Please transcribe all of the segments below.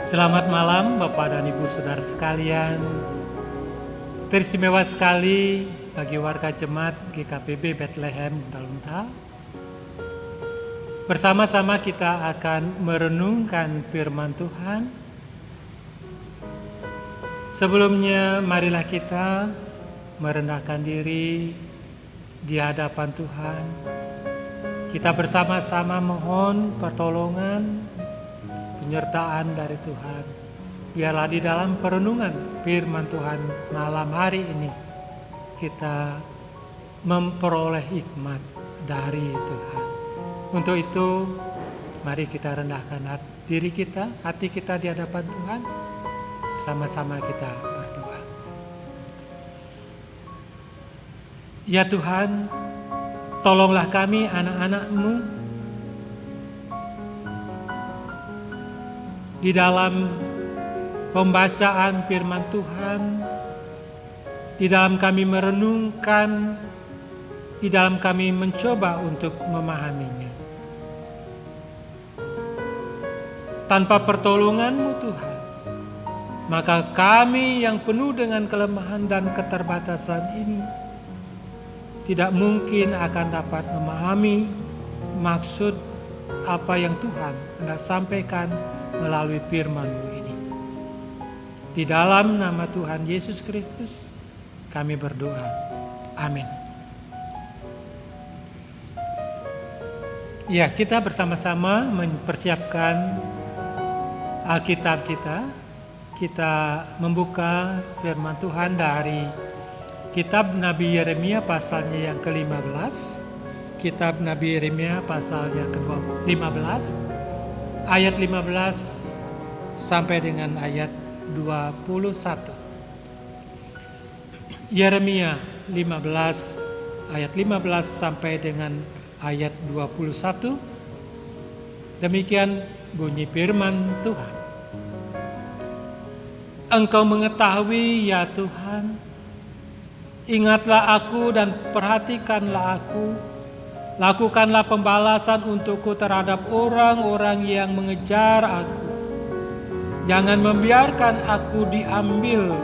Selamat malam Bapak dan Ibu Saudara sekalian. Teristimewa sekali bagi warga jemaat GKPB Bethlehem Untal-Untal. Bersama-sama kita akan merenungkan firman Tuhan. Sebelumnya marilah kita merendahkan diri di hadapan Tuhan. Kita bersama-sama mohon pertolongan, penyertaan dari Tuhan. Biarlah di dalam perenungan firman Tuhan malam hari ini kita memperoleh hikmat dari Tuhan. Untuk itu mari kita rendahkan diri kita, hati kita di hadapan Tuhan. Sama-sama kita berdoa. Ya Tuhan, tolonglah kami anak-anak-Mu di dalam pembacaan firman Tuhan, di dalam kami merenungkan, di dalam kami mencoba untuk memahaminya. Tanpa pertolongan-Mu Tuhan, maka kami yang penuh dengan kelemahan dan keterbatasan ini tidak mungkin akan dapat memahami maksud apa yang Tuhan hendak sampaikan melalui firman-Mu ini. Di dalam nama Tuhan Yesus Kristus kami berdoa. Amin. Ya, kita bersama-sama mempersiapkan Alkitab kita. Kita membuka firman Tuhan dari Kitab Nabi Yeremia pasalnya yang ke-15. Kitab Nabi Yeremia pasal yang ke-15. Ayat 15 sampai dengan ayat 21. Yeremia 15 ayat 15 sampai dengan ayat 21. Demikian bunyi firman Tuhan. Engkau mengetahui ya Tuhan, ingatlah aku dan perhatikanlah aku. Lakukanlah pembalasan untukku terhadap orang-orang yang mengejar aku. Jangan membiarkan aku diambil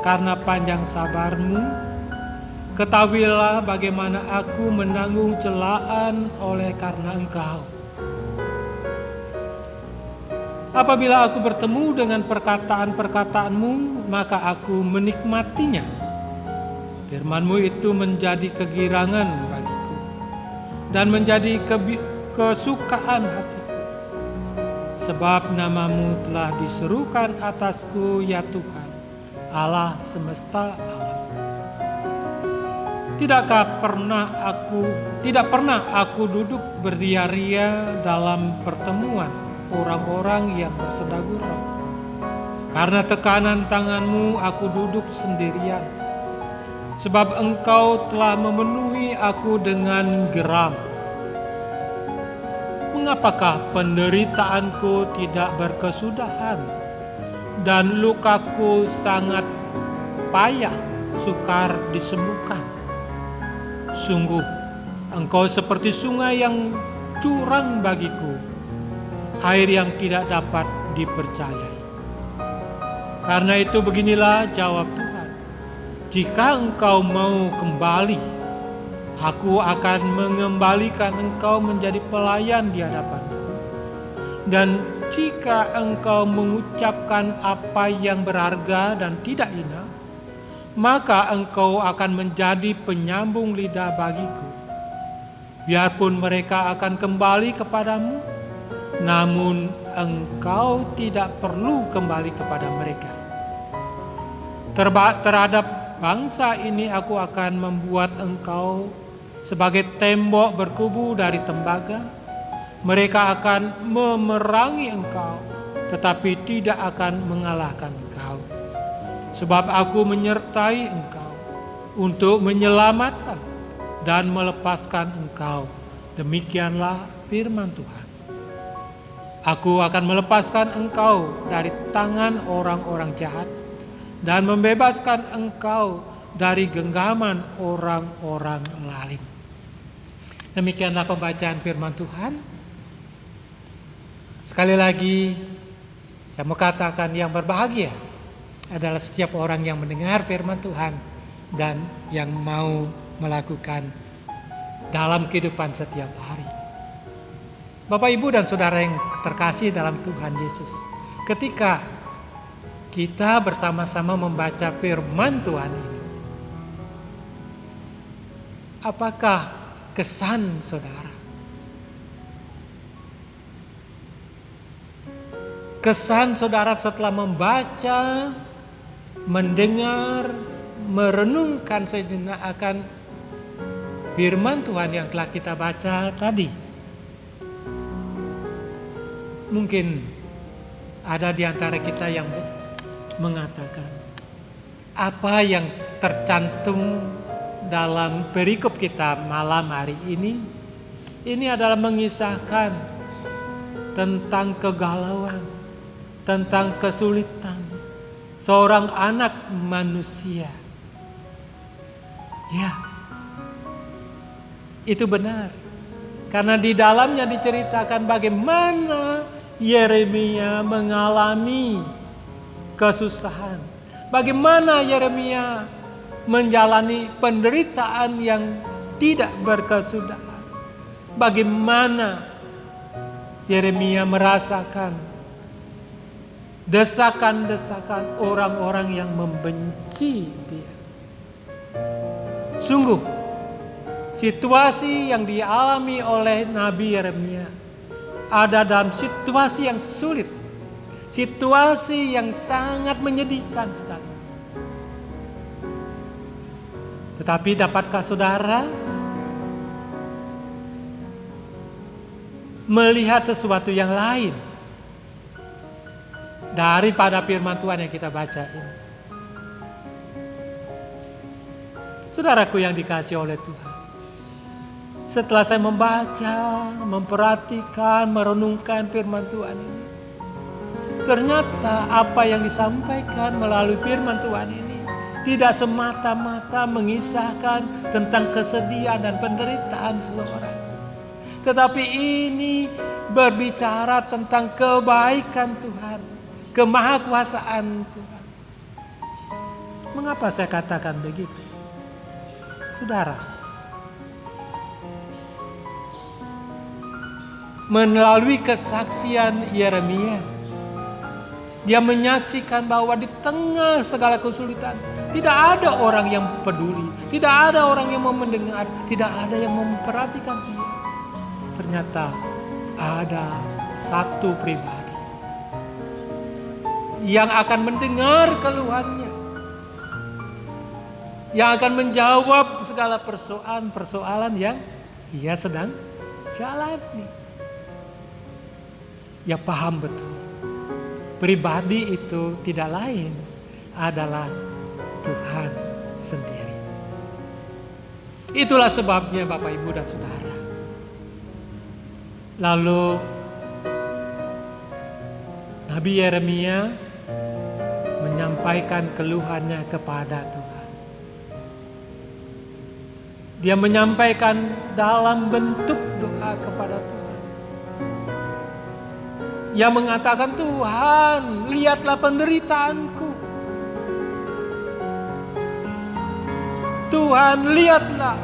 karena panjang sabar-Mu. Ketahuilah bagaimana aku menanggung celaan oleh karena Engkau. Apabila aku bertemu dengan perkataan-perkataan-Mu, maka aku menikmatinya. Firman-Mu itu menjadi kegirangan bagiku dan menjadi kesukaan hatiku. Sebab nama-Mu telah diserukan atasku ya Tuhan, Allah semesta alam. Tidak pernah aku duduk beria-ria dalam pertemuan orang-orang yang bersenda gurau. Karena tekanan tangan-Mu aku duduk sendirian. Sebab Engkau telah memenuhi aku dengan geram. Mengapakah penderitaanku tidak berkesudahan dan lukaku sangat payah sukar disembuhkan? Sungguh, Engkau seperti sungai yang curang bagiku, air yang tidak dapat dipercayai. Karena itu beginilah jawab Tuhan. Jika Engkau mau kembali, aku akan mengembalikan engkau menjadi pelayan di hadapanku. Dan jika engkau mengucapkan apa yang berharga dan tidak hina, maka engkau akan menjadi penyambung lidah bagiku. Biarpun mereka akan kembali kepadamu, namun engkau tidak perlu kembali kepada mereka. Terhadap bangsa ini aku akan membuat engkau sebagai tembok berkubu dari tembaga. Mereka akan memerangi engkau, tetapi tidak akan mengalahkan engkau. Sebab aku menyertai engkau untuk menyelamatkan dan melepaskan engkau. Demikianlah firman Tuhan. Aku akan melepaskan engkau dari tangan orang-orang jahat dan membebaskan engkau dari genggaman orang-orang lalim. Demikianlah pembacaan firman Tuhan. Sekali lagi Saya mau katakan yang berbahagia adalah setiap orang yang mendengar firman Tuhan dan yang mau melakukan dalam kehidupan setiap hari. Bapak, Ibu, dan Saudara yang terkasih dalam Tuhan Yesus, ketika kita bersama-sama membaca firman Tuhan ini, apakah kesan saudara? Kesan saudara setelah membaca, mendengar, merenungkan sejenak akan firman Tuhan yang telah kita baca tadi. Mungkin ada di antara kita yang mengatakan, apa yang tercantum dalam perikop kita malam hari ini adalah mengisahkan tentang kegalauan, tentang kesulitan seorang anak manusia. Ya, itu benar. Karena di dalamnya diceritakan bagaimana Yeremia mengalami kesusahan. Bagaimana Yeremia menjalani penderitaan yang tidak berkesudahan. Bagaimana Yeremia merasakan desakan-desakan orang-orang yang membenci dia. Sungguh, situasi yang dialami oleh Nabi Yeremia ada dalam situasi yang sulit, situasi yang sangat menyedihkan sekali. Tetapi dapatkah saudara melihat sesuatu yang lain daripada firman Tuhan yang kita baca ini? Saudaraku yang dikasihi oleh Tuhan, setelah saya membaca, memperhatikan, merenungkan firman Tuhan ini, ternyata apa yang disampaikan melalui firman Tuhan ini tidak semata-mata mengisahkan tentang kesedihan dan penderitaan seseorang, tetapi ini berbicara tentang kebaikan Tuhan, kemahakuasaan Tuhan. Mengapa saya katakan begitu? Saudara, melalui kesaksian Yeremia, dia menyaksikan bahwa di tengah segala kesulitan tidak ada orang yang peduli, tidak ada orang yang mau mendengar, tidak ada yang memperhatikan dia. Ternyata ada satu pribadi yang akan mendengar keluhannya, yang akan menjawab segala persoalan yang ia sedang jalani. Ya, paham betul, pribadi itu tidak lain adalah Tuhan sendiri. Itulah sebabnya Bapak, Ibu, dan Saudara, lalu Nabi Yeremia menyampaikan keluhannya kepada Tuhan. Dia menyampaikan dalam bentuk doa kepada Tuhan. Ia mengatakan, Tuhan, lihatlah penderitaanku. Tuhan, lihatlah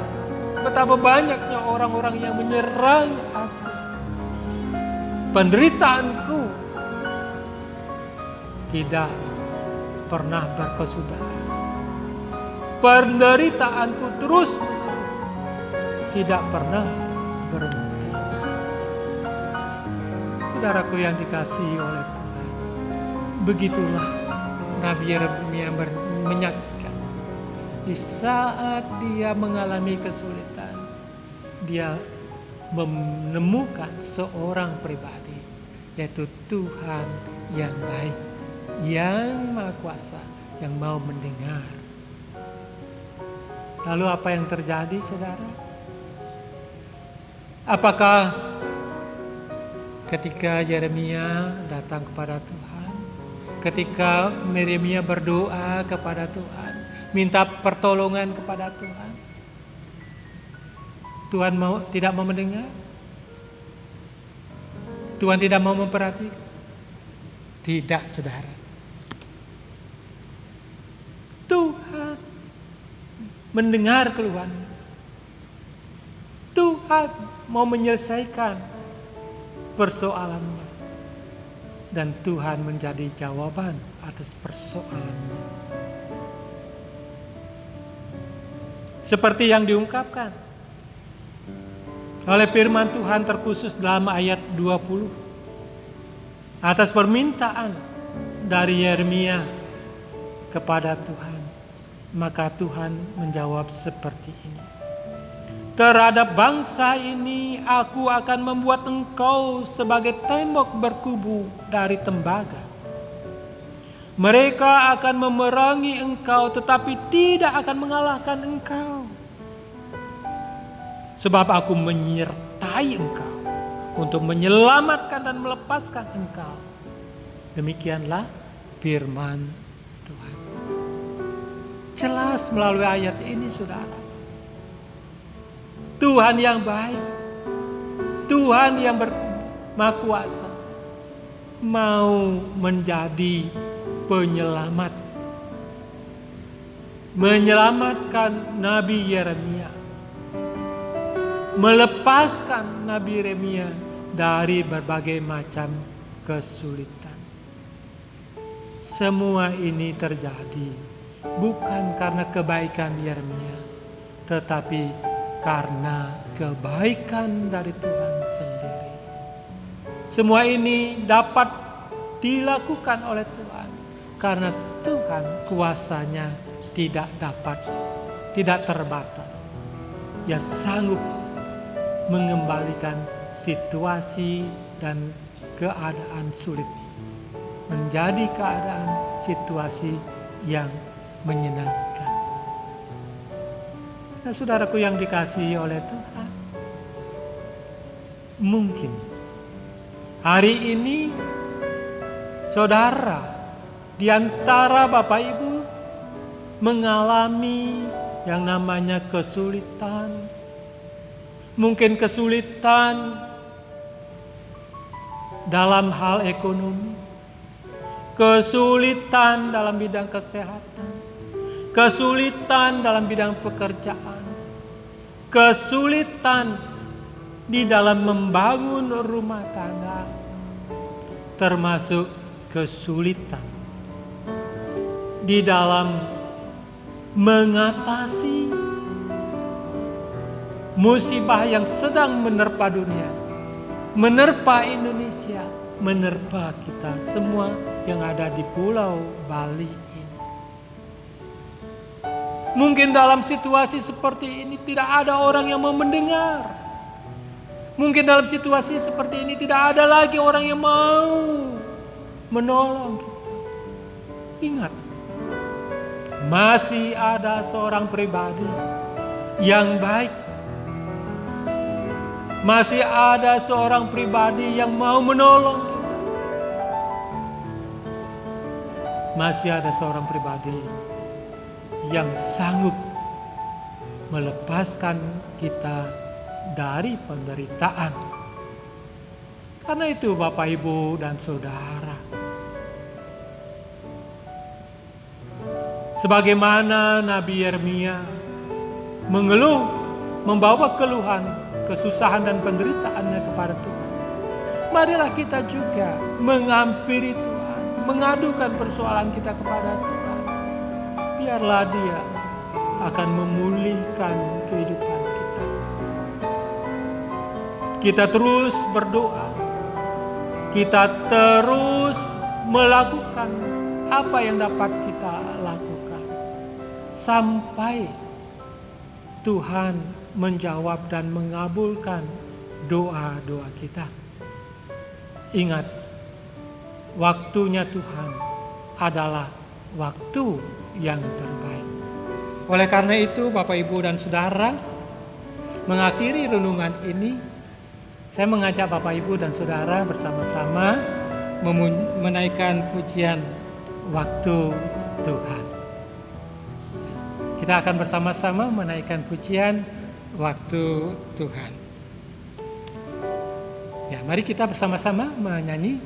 betapa banyaknya orang-orang yang menyerang aku. Penderitaanku tidak pernah berkesudahan. Penderitaanku terus-menerus, tidak pernah berhenti. Saudaraku yang dikasihi oleh Tuhan, begitulah Nabi Yeremia menyaksikan. Di saat dia mengalami kesulitan, dia menemukan seorang pribadi, yaitu Tuhan yang baik, yang Maha Kuasa, yang mau mendengar. Lalu apa yang terjadi, saudara? Apakah ketika Yeremia datang kepada Tuhan, ketika Yeremia berdoa kepada Tuhan, minta pertolongan kepada Tuhan, Tuhan tidak mau mendengar? Tuhan tidak mau memperhatikan? Tidak, saudara. Tuhan mendengar keluhan. Tuhan mau menyelesaikan persoalanmu. Dan Tuhan menjadi jawaban atas persoalanmu. Seperti yang diungkapkan oleh firman Tuhan terkhusus dalam ayat 20. Atas permintaan dari Yeremia kepada Tuhan. Maka Tuhan menjawab seperti ini. Terhadap bangsa ini aku akan membuat engkau sebagai tembok berkubu dari tembaga. Mereka akan memerangi engkau tetapi tidak akan mengalahkan engkau. Sebab aku menyertai engkau untuk menyelamatkan dan melepaskan engkau. Demikianlah firman Tuhan. Jelas melalui ayat ini, saudara. Tuhan yang baik, Tuhan yang bermakuasa, mau menjadi penyelamat, menyelamatkan Nabi Yeremia, melepaskan Nabi Yeremia dari berbagai macam kesulitan. Semua ini terjadi bukan karena kebaikan Yeremia, tetapi karena kebaikan dari Tuhan sendiri. Semua ini dapat dilakukan oleh Tuhan karena Tuhan kuasanya tidak terbatas. Ia sanggup mengembalikan situasi dan keadaan sulit menjadi keadaan situasi yang menyenangkan. Nah, saudaraku yang dikasihi oleh Tuhan, mungkin hari ini saudara di antara Bapak Ibu mengalami yang namanya kesulitan. Mungkin kesulitan dalam hal ekonomi, kesulitan dalam bidang kesehatan, kesulitan dalam bidang pekerjaan, kesulitan di dalam membangun rumah tangga, termasuk kesulitan di dalam mengatasi musibah yang sedang menerpa dunia, menerpa Indonesia, menerpa kita semua yang ada di Pulau Bali ini. Mungkin dalam situasi seperti ini tidak ada orang yang mau mendengar. Mungkin dalam situasi seperti ini tidak ada lagi orang yang mau menolong kita. Ingat, masih ada seorang pribadi yang baik. Masih ada seorang pribadi yang mau menolong kita. Masih ada seorang pribadi yang sanggup melepaskan kita dari penderitaan. Karena itu Bapak Ibu dan Saudara, sebagaimana Nabi Yeremia mengeluh, membawa keluhan, kesusahan dan penderitaannya kepada Tuhan, marilah kita juga menghampiri Tuhan, mengadukan persoalan kita kepada Tuhan. Biarlah Dia akan memulihkan kehidupan kita. Kita terus berdoa, kita terus melakukan apa yang dapat kita lakukan sampai Tuhan menjawab dan mengabulkan doa-doa kita. Ingat, waktunya Tuhan adalah waktu yang terbaik. Oleh karena itu, Bapak Ibu dan Saudara, mengakhiri renungan ini, saya mengajak Bapak Ibu dan Saudara bersama-sama menaikkan pujian waktu Tuhan. Kita akan bersama-sama menaikkan pujian waktu Tuhan. Ya, mari kita bersama-sama menyanyi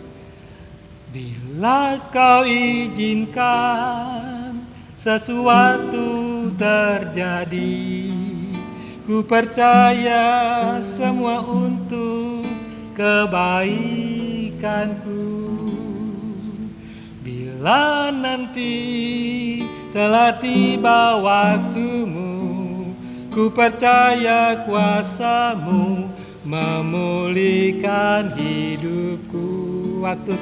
Bila kau izinkan sesuatu terjadi, ku percaya semua untuk kebaikanku. Bila nanti telah tiba waktumu, ku percaya kuasa-Mu memulihkan hidupku. Waktu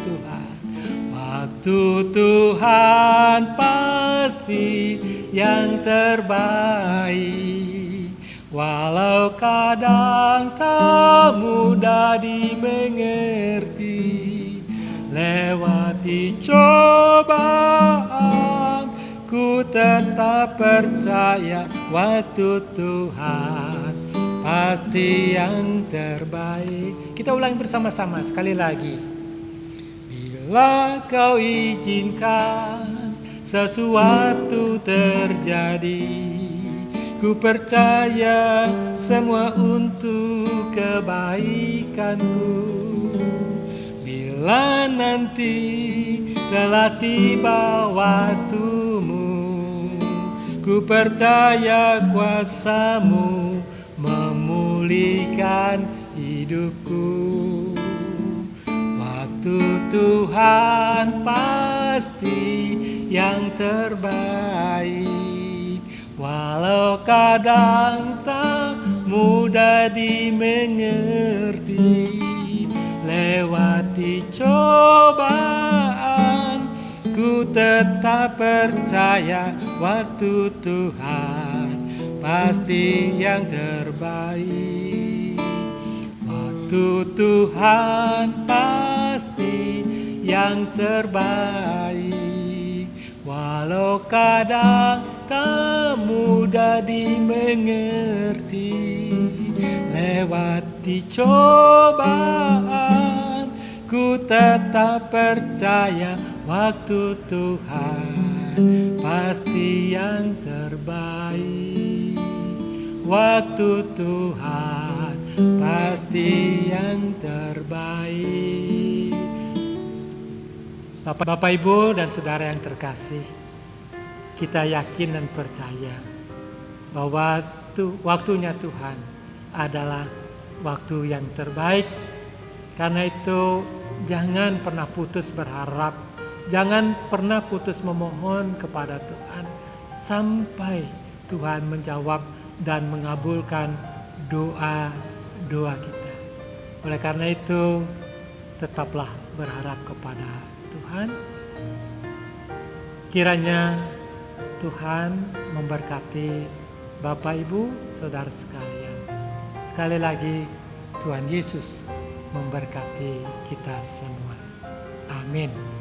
Tuhan pasti yang terbaik, walau kadang tak mudah dimengerti. Lewati cobaan, ku tetap percaya waktu Tuhan pasti yang terbaik. Kita ulangi bersama-sama sekali lagi. Bila kau izinkan sesuatu terjadi, ku percaya semua untuk kebaikanku. Bila nanti telah tiba waktumu, ku percaya kuasa-Mu memulihkan hidupku. Waktu Tuhan pasti yang terbaik, walau kadang tak mudah dimengerti. Lewati cobaan, ku tetap percaya waktu Tuhan pasti yang terbaik. Waktu Tuhan pasti yang terbaik, walau kadang tak mudah dimengerti. Lewati cobaan, ku tetap percaya waktu Tuhan pasti yang terbaik. Waktu Tuhan pasti yang terbaik. Bapak, Ibu, dan saudara yang terkasih, kita yakin dan percaya bahwa waktunya Tuhan adalah waktu yang terbaik. Karena itu jangan pernah putus berharap, jangan pernah putus memohon kepada Tuhan sampai Tuhan menjawab dan mengabulkan doa kita. Oleh karena itu, tetaplah berharap kepada Tuhan. Kiranya Tuhan memberkati Bapak, Ibu, saudara sekalian. Sekali lagi, Tuhan Yesus memberkati kita semua. Amin.